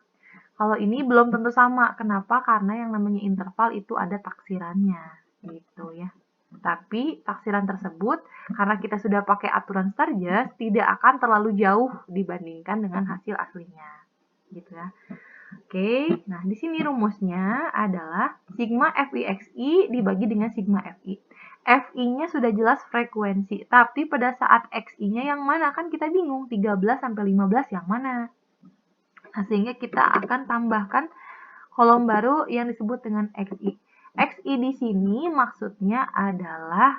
Kalau ini belum tentu sama. Kenapa? Karena yang namanya interval itu ada taksirannya. Gitu ya. Tapi taksiran tersebut, karena kita sudah pakai aturan Sturges, tidak akan terlalu jauh dibandingkan dengan hasil aslinya. Gitu ya. Oke, nah di sini rumusnya adalah sigma FIXI dibagi dengan sigma FI. FI-nya sudah jelas frekuensi, tapi pada saat XI-nya yang mana? Kan kita bingung, 13 sampai 15 yang mana? Nah, sehingga kita akan tambahkan kolom baru yang disebut dengan XI. XI di sini maksudnya adalah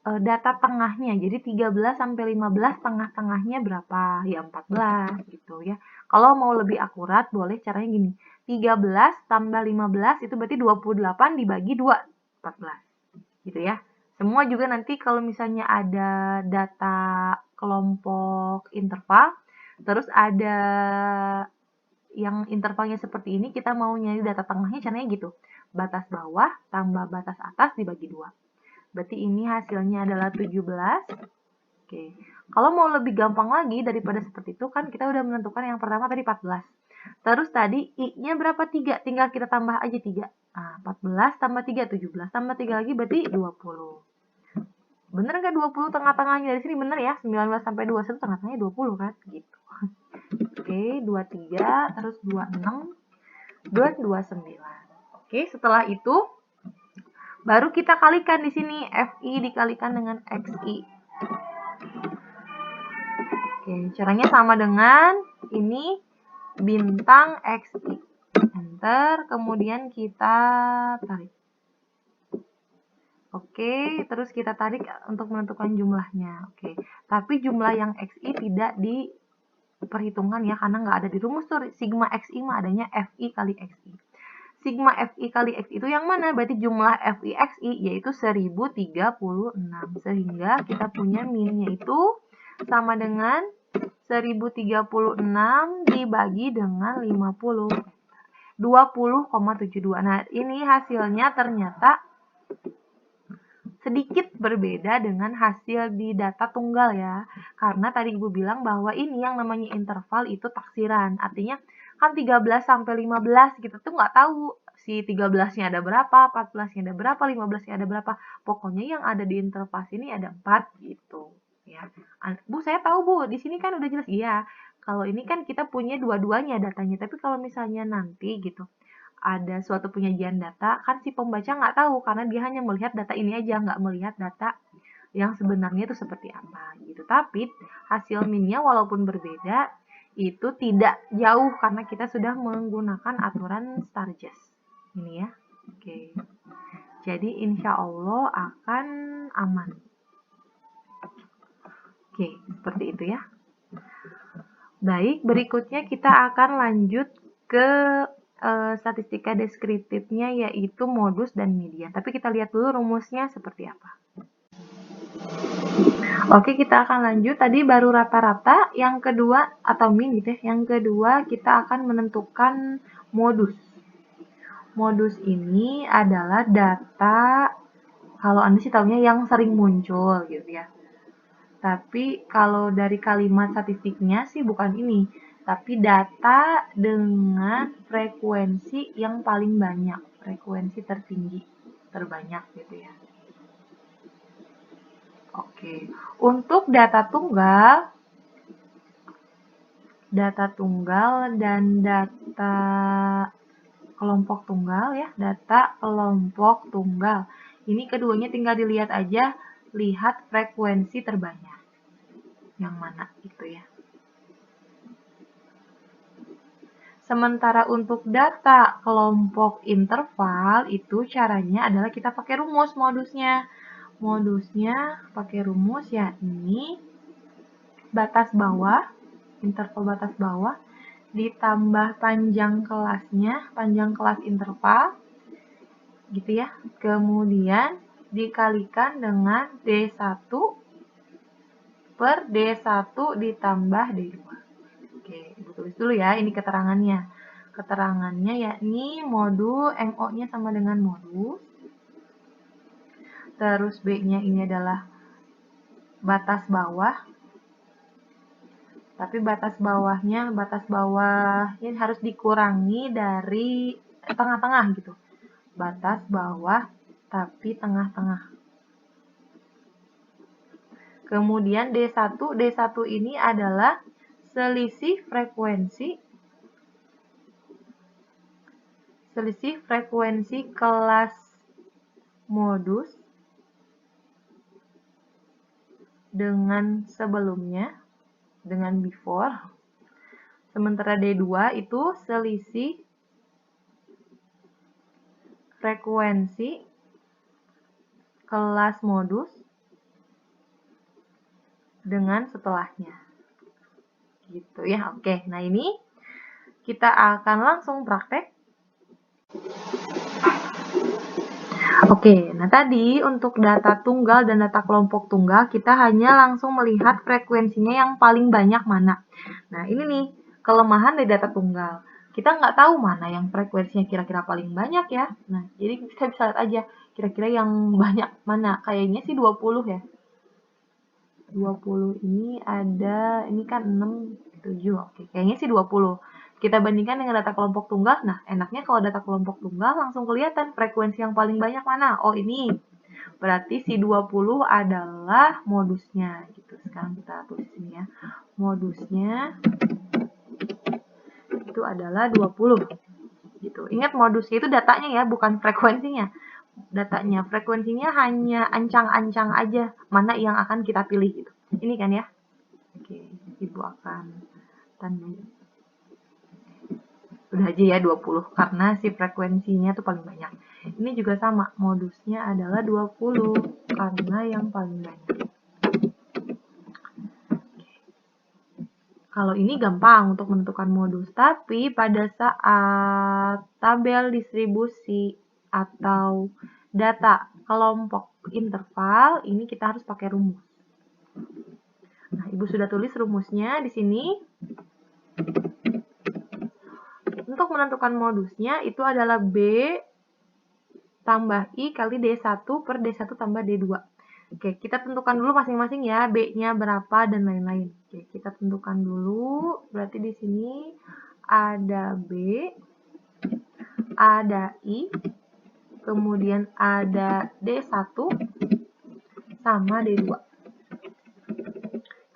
data tengahnya. Jadi 13 sampai 15 tengah-tengahnya berapa? Ya 14 gitu ya. Kalau mau lebih akurat boleh caranya gini. 13 tambah 15 itu berarti 28 dibagi 2, 14. Gitu ya. Semua juga nanti kalau misalnya ada data kelompok interval, terus ada yang intervalnya seperti ini, kita mau nyari data tengahnya caranya gitu. Batas bawah tambah batas atas dibagi 2. Berarti ini hasilnya adalah 17. Oke. Kalau mau lebih gampang lagi daripada seperti itu, kan kita udah menentukan yang pertama tadi 14. Terus tadi I-nya berapa? 3. Tinggal kita tambah aja 3. Nah, 14 tambah 3, 17. Tambah 3 lagi berarti 20. Bener nggak 20 tengah-tengahnya? Dari sini bener ya, 19 sampai 21 tengah-tengahnya 20 kan? Gitu. Oke, 23, terus 26, 29. Oke, setelah itu baru kita kalikan di sini, FI dikalikan dengan XI. Oke, caranya sama dengan ini bintang XI. Enter, kemudian kita tarik. Oke, terus kita tarik untuk menentukan jumlahnya. Oke, tapi jumlah yang XI tidak diperhitungkan ya, karena nggak ada di rumus tuh. Sigma XI mah adanya FI kali XI. Sigma FI kali X itu yang mana? Berarti jumlah FI XI yaitu 1036. Sehingga kita punya minnya itu sama dengan 1036 dibagi dengan 50. 20,72. Nah, ini hasilnya ternyata sedikit berbeda dengan hasil di data tunggal ya. Karena tadi Ibu bilang bahwa ini yang namanya interval itu taksiran. Artinya kan 13 sampai 15 kita tuh nggak tahu si 13-nya ada berapa, 14-nya ada berapa, 15-nya ada berapa. Pokoknya yang ada di interval ini ada 4 gitu ya. Bu, saya tahu Bu, di sini kan udah jelas. Iya. Kalau ini kan kita punya dua-duanya datanya, tapi kalau misalnya nanti gitu ada suatu penyajian data, kan si pembaca nggak tahu karena dia hanya melihat data ini aja, nggak melihat data yang sebenarnya itu seperti apa gitu. Tapi hasil minnya walaupun berbeda itu tidak jauh karena kita sudah menggunakan aturan Stargest ini ya. Oke, jadi insya Allah akan aman. Oke, seperti itu ya. Baik, berikutnya kita akan lanjut ke statistika deskriptifnya yaitu modus dan median. Tapi kita lihat dulu rumusnya seperti apa. Oke, kita akan lanjut. Tadi baru rata-rata, yang kedua atau min gitu ya. Yang kedua kita akan menentukan modus. Modus ini adalah data, kalau Anda sih taunya yang sering muncul gitu ya. Tapi kalau dari kalimat statistiknya sih bukan ini, tapi data dengan frekuensi yang paling banyak, frekuensi tertinggi, terbanyak gitu ya. Oke, untuk data tunggal dan data kelompok tunggal ya, data kelompok tunggal. Ini keduanya tinggal dilihat aja, lihat frekuensi terbanyak. Yang mana itu ya. Sementara untuk data kelompok interval itu caranya adalah kita pakai rumus modusnya. Modusnya pakai rumus yakni batas bawah, interval batas bawah, ditambah panjang kelasnya, panjang kelas interval, gitu ya. Kemudian dikalikan dengan D1 per D1 ditambah D2. Oke, Ibu tulis dulu ya, ini keterangannya. Keterangannya yakni modul MO-nya sama dengan modus. Terus B-nya ini adalah batas bawah. Tapi batas bawahnya harus dikurangi dari tengah-tengah gitu. Batas bawah tapi tengah-tengah. Kemudian D1 ini adalah selisih frekuensi kelas modus dengan sebelumnya, dengan before. Sementara D2 itu selisih frekuensi kelas modus dengan setelahnya. Gitu ya. Oke, nah ini kita akan langsung praktek. Oke, nah tadi untuk data tunggal dan data kelompok tunggal kita hanya langsung melihat frekuensinya yang paling banyak mana. Nah ini nih kelemahan dari data tunggal. Kita nggak tahu mana yang frekuensinya kira-kira paling banyak ya. Nah jadi kita bisa lihat aja kira-kira yang banyak mana. Kayaknya sih 20 ya. 20 ini ada, ini kan 6, 7. Oke, kayaknya sih 20. Kita bandingkan dengan data kelompok tunggal. Nah, enaknya kalau data kelompok tunggal langsung kelihatan frekuensi yang paling banyak mana. Oh, ini. Berarti si 20 adalah modusnya gitu. Sekarang kita tulis ini ya. Modusnya itu adalah 20 gitu. Ingat modusnya itu datanya ya, bukan frekuensinya. Datanya, frekuensinya hanya ancang-ancang aja mana yang akan kita pilih gitu. Ini kan ya. Oke, Ibu akan tandai. Udah aja ya 20 karena si frekuensinya tuh paling banyak. Ini juga sama, modusnya adalah 20 karena yang paling banyak. Kalau ini gampang untuk menentukan modus, tapi pada saat tabel distribusi atau data kelompok interval, ini kita harus pakai rumus. Nah, Ibu sudah tulis rumusnya di sini. Untuk menentukan modusnya itu adalah B tambah I kali D1 per D1 tambah D2. Oke, kita tentukan dulu masing-masing ya, B-nya berapa dan lain-lain. Oke, kita tentukan dulu. Berarti di sini ada B, ada I, kemudian ada D1 sama D2.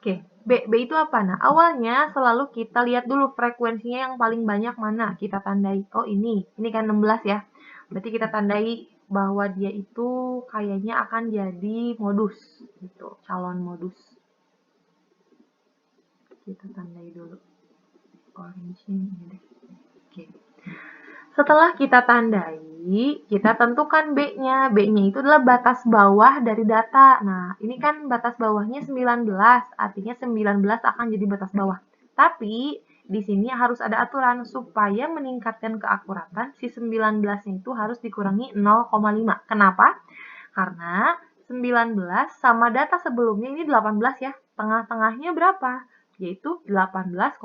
Oke, B itu apa? Nah, awalnya selalu kita lihat dulu frekuensinya yang paling banyak mana. Kita tandai, oh ini kan 16 ya. Berarti kita tandai bahwa dia itu kayaknya akan jadi modus, gitu, calon modus. Kita tandai dulu. Orange ini deh. Oke. Setelah kita tandai, kita tentukan B-nya. B-nya itu adalah batas bawah dari data. Nah, ini kan batas bawahnya 19, artinya 19 akan jadi batas bawah. Tapi, di sini harus ada aturan supaya meningkatkan keakuratan, si 19-nya itu harus dikurangi 0,5. Kenapa? Karena 19 sama data sebelumnya ini 18 ya. Tengah-tengahnya berapa? Yaitu 18,5.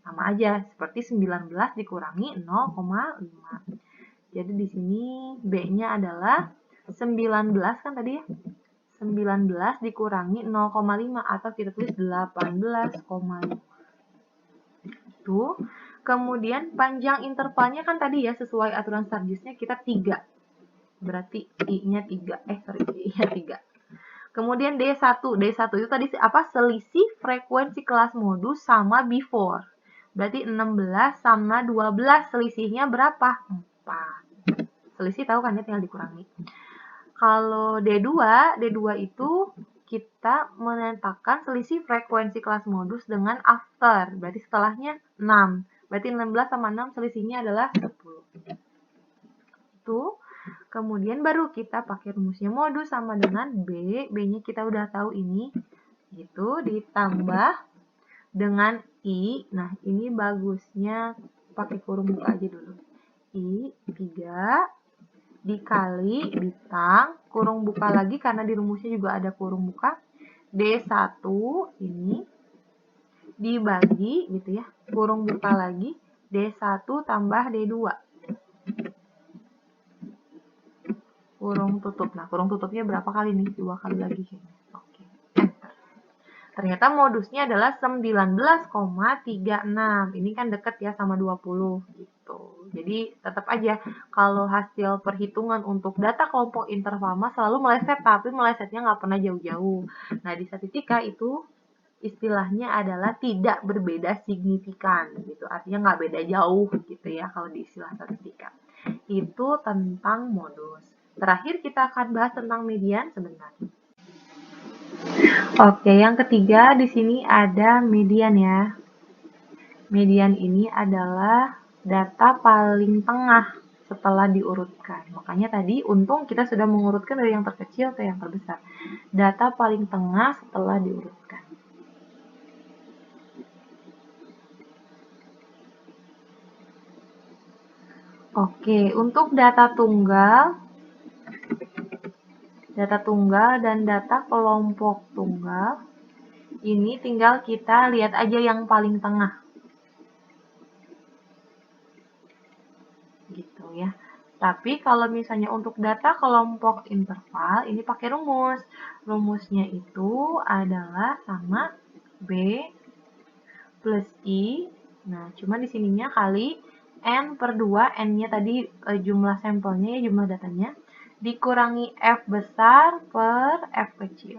Sama aja seperti 19 dikurangi 0,5. Jadi di sini B-nya adalah 19 kan tadi ya. 19 dikurangi 0,5 atau kita tulis 18,5. Itu. Kemudian panjang intervalnya kan tadi ya sesuai aturan Sarjisnya kita 3. Berarti I-nya 3. I-nya 3. Kemudian D1 itu tadi apa? Selisih frekuensi kelas modus sama before. Berarti 16 sama 12 selisihnya berapa? 4. Selisih tahu kan ya, tinggal dikurangi. Kalau D2 itu kita menetapkan selisih frekuensi kelas modus dengan after. Berarti setelahnya 6. Berarti 16 sama 6 selisihnya adalah 10. Itu. Kemudian baru kita pakai rumusnya modus sama dengan B. B-nya kita udah tahu ini. Gitu, ditambah dengan I. Nah, ini bagusnya pakai kurung buka aja dulu. I 3 dikali bintang, kurung buka lagi karena di rumusnya juga ada kurung buka. D1 ini dibagi gitu ya. Kurung buka lagi D1 tambah D2. Kurung tutup. Nah, kurung tutupnya berapa kali nih? 2 kali lagi kayaknya. Oke. Enter. Ternyata modusnya adalah 19,36. Ini kan deket ya sama 20 gitu. Jadi tetap aja kalau hasil perhitungan untuk data kelompok interval selalu meleset, tapi melesetnya nggak pernah jauh-jauh. Nah, di statistika itu istilahnya adalah tidak berbeda signifikan gitu. Artinya nggak beda jauh gitu ya kalau di istilah statistika. Itu tentang modus. Terakhir kita akan bahas tentang median sebentar. Oke, yang ketiga di sini ada median ya. Median ini adalah data paling tengah setelah diurutkan. Makanya tadi untung kita sudah mengurutkan dari yang terkecil ke yang terbesar. Data paling tengah setelah diurutkan. Oke, untuk data tunggal dan data kelompok tunggal, ini tinggal kita lihat aja yang paling tengah. Gitu ya. Tapi kalau misalnya untuk data kelompok interval, ini pakai rumus. Rumusnya itu adalah sama B plus I Nah, cuma di sininya kali N per 2, N-nya tadi jumlah sampelnya ya, jumlah datanya, dikurangi F besar per F kecil.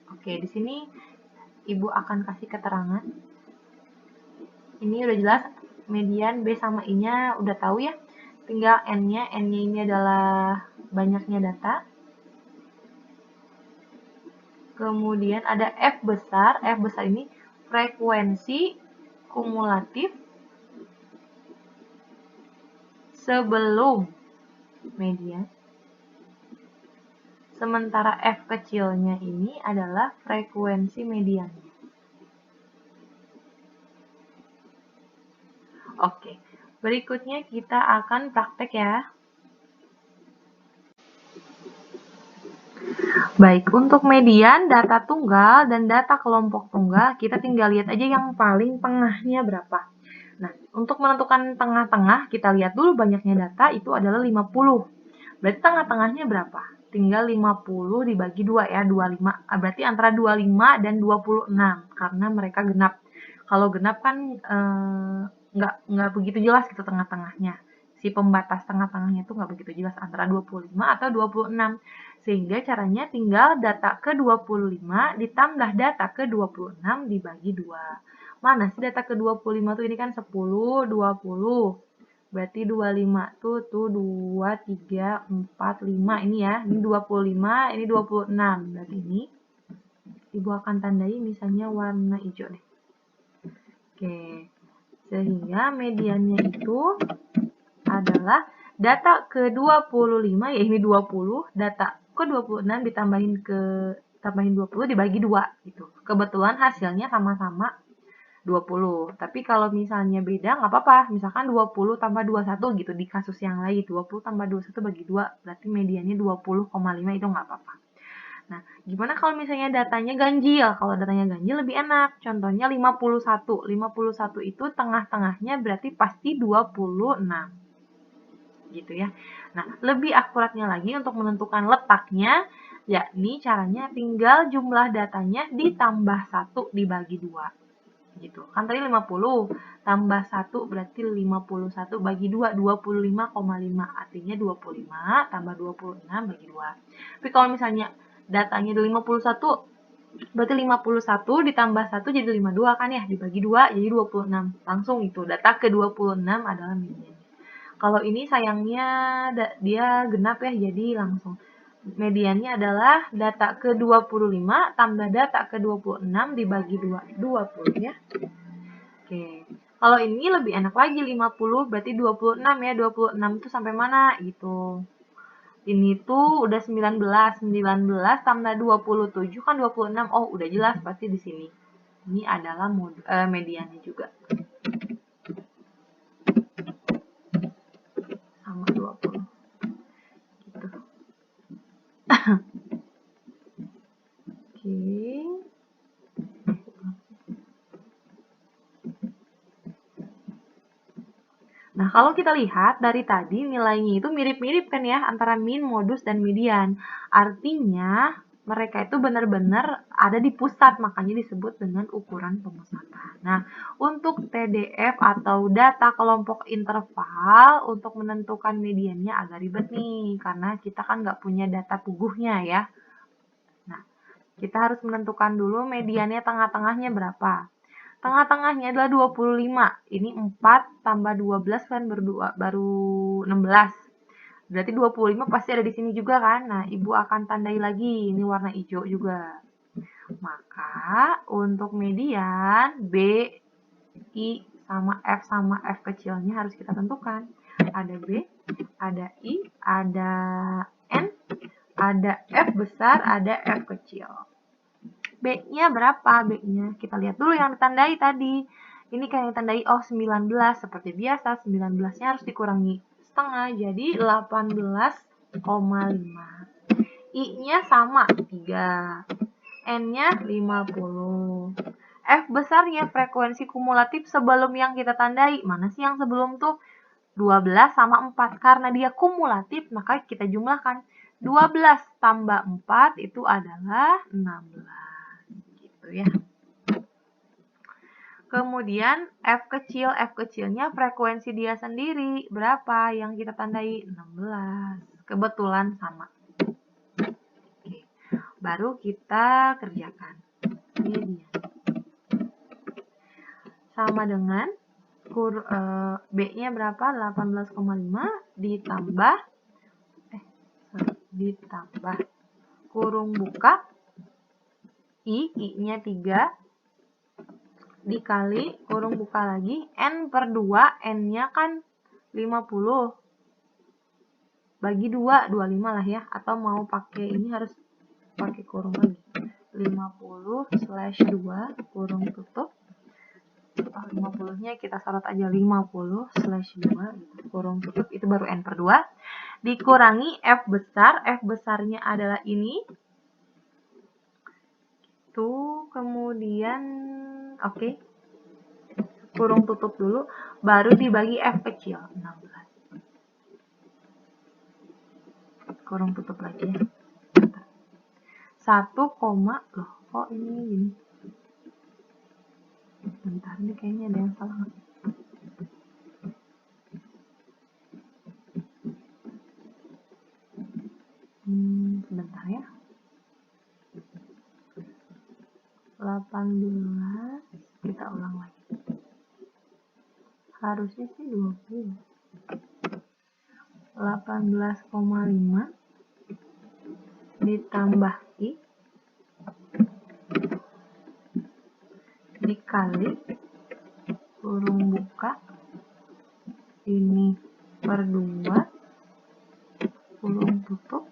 Oke, di sini Ibu akan kasih keterangan. Ini udah jelas, median B sama I-nya udah tahu ya. Tinggal N-nya ini adalah banyaknya data. Kemudian ada F besar ini frekuensi kumulatif sebelum median. Sementara F kecilnya ini adalah frekuensi mediannya. Oke, berikutnya kita akan praktek ya. Baik, untuk median, data tunggal, dan data kelompok tunggal, kita tinggal lihat aja yang paling tengahnya berapa. Nah, untuk menentukan tengah-tengah, kita lihat dulu banyaknya data, itu adalah 50. Berarti tengah-tengahnya berapa? Tinggal 50 dibagi 2 ya, 25. Berarti antara 25 dan 26, karena mereka genap. Kalau genap kan nggak begitu jelas gitu tengah-tengahnya. Si pembatas tengah-tengahnya itu nggak begitu jelas antara 25 atau 26. Sehingga caranya tinggal data ke 25 ditambah data ke 26 dibagi 2. Mana sih data ke 25 tuh ini kan 10, 20. Berarti 25 tuh 2, 3, 4, 5 ini ya. Ini 25, ini 26. Berarti ini Ibu akan tandai misalnya warna hijau nih. Oke. Sehingga mediannya itu adalah data ke 25, ya ini 20, data ke 26 tambahin 20 dibagi 2 gitu. Kebetulan hasilnya sama-sama 20. Tapi kalau misalnya beda nggak apa-apa. Misalkan 20 tambah 21 gitu di kasus yang lain. 20 tambah 21 bagi 2 berarti mediannya 20,5 itu nggak apa-apa. Nah, gimana kalau misalnya datanya ganjil? Kalau datanya ganjil lebih enak. Contohnya 51. 51 itu tengah-tengahnya berarti pasti 26. Gitu ya. Nah, lebih akuratnya lagi untuk menentukan letaknya, yakni caranya tinggal jumlah datanya ditambah 1 dibagi 2. Gitu. Kan tadi 50 tambah 1 berarti 51 bagi 2, 25,5. Artinya 25 tambah 26 bagi 2. Tapi kalau misalnya datanya 51, berarti 51 ditambah 1 jadi 52 kan ya, dibagi 2 jadi 26. Langsung itu, data ke 26 adalah median. Kalau ini sayangnya dia genap ya, jadi langsung. Mediannya adalah data ke 25 tambah data ke 26 dibagi 2, 20 ya. Oke. Kalau ini lebih enak lagi, 50 berarti 26 ya. 26 itu sampai mana gitu. Ini tuh udah 19 tambah 27 kan 26. Oh, udah jelas pasti di sini. Ini adalah mediannya juga. Sama 20. Gitu. Oke. Nah, kalau kita lihat dari tadi nilainya itu mirip-mirip kan ya antara min, modus, dan median. Artinya mereka itu benar-benar ada di pusat, makanya disebut dengan ukuran pemusatan. Nah, untuk TDF atau data kelompok interval untuk menentukan mediannya agak ribet nih, karena kita kan nggak punya data puguhnya ya. Nah, kita harus menentukan dulu mediannya tengah-tengahnya berapa. Tengah-tengahnya adalah 25. Ini 4 tambah 12 kan baru 16. Berarti 25 pasti ada di sini juga kan. Nah, Ibu akan tandai lagi. Ini warna hijau juga. Maka untuk median B, I, sama F kecilnya harus kita tentukan. Ada B, ada I, ada N, ada F besar, ada F kecil. B-nya berapa? B-nya kita lihat dulu yang ditandai tadi. Ini kayak yang ditandai 19. Seperti biasa, 19-nya harus dikurangi setengah. Jadi 18,5. I-nya sama, 3. N-nya 50. F besarnya frekuensi kumulatif sebelum yang kita tandai. Mana sih yang sebelum tuh? 12 sama 4. Karena dia kumulatif, maka kita jumlahkan. 12 tambah 4 itu adalah 16. Ya. Kemudian F kecilnya frekuensi dia sendiri. Berapa yang kita tandai? 16. Kebetulan sama. Oke. Baru kita kerjakan. Median. Sama dengan B-nya berapa? 18,5 ditambah kurung buka I-nya 3 dikali kurung buka lagi N per 2, N-nya kan 50 bagi 2, 25 lah ya, atau mau pakai ini harus pakai kurung lagi 50/2 kurung tutup 50-nya kita sorot aja 50/2 gitu. Kurung tutup itu baru N per 2 dikurangi F besarnya adalah ini tuh, kemudian oke. Kurung tutup dulu baru dibagi F kecil 16. Kurung tutup lagi ya. 1, loh kok ini gini. Bentar, ini kayaknya ada yang salah. Sebentar ya. 18 kita ulang lagi. Harusnya sih 20. 18,5 ditambah I dikali kurung buka ini per 2 kurung tutup.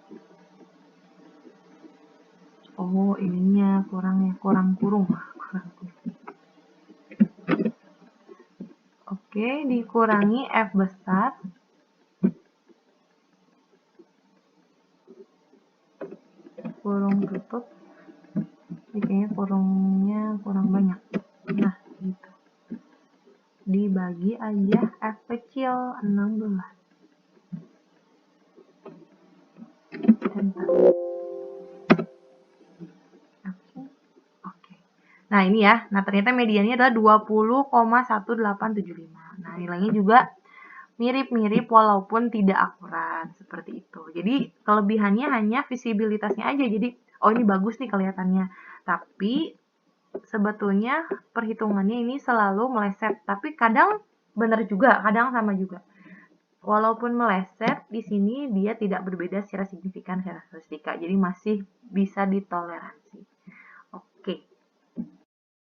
Oh, ininya kurang kurung. Oke, dikurangi F besar kurung tutup. Ini kayaknya kurungnya kurang banyak. Nah, gitu. Dibagi aja F kecil 16. Enter. Oke. Nah, ini ya. Nah, ternyata mediannya adalah 20,1875. Nah, nilainya juga mirip-mirip walaupun tidak akurat seperti itu. Jadi kelebihannya hanya visibilitasnya aja. Jadi oh ini bagus nih kelihatannya. Tapi sebetulnya perhitungannya ini selalu meleset. Tapi kadang benar juga, kadang sama juga. Walaupun meleset, di sini dia tidak berbeda secara signifikan karakteristika. Jadi masih bisa ditoleransi.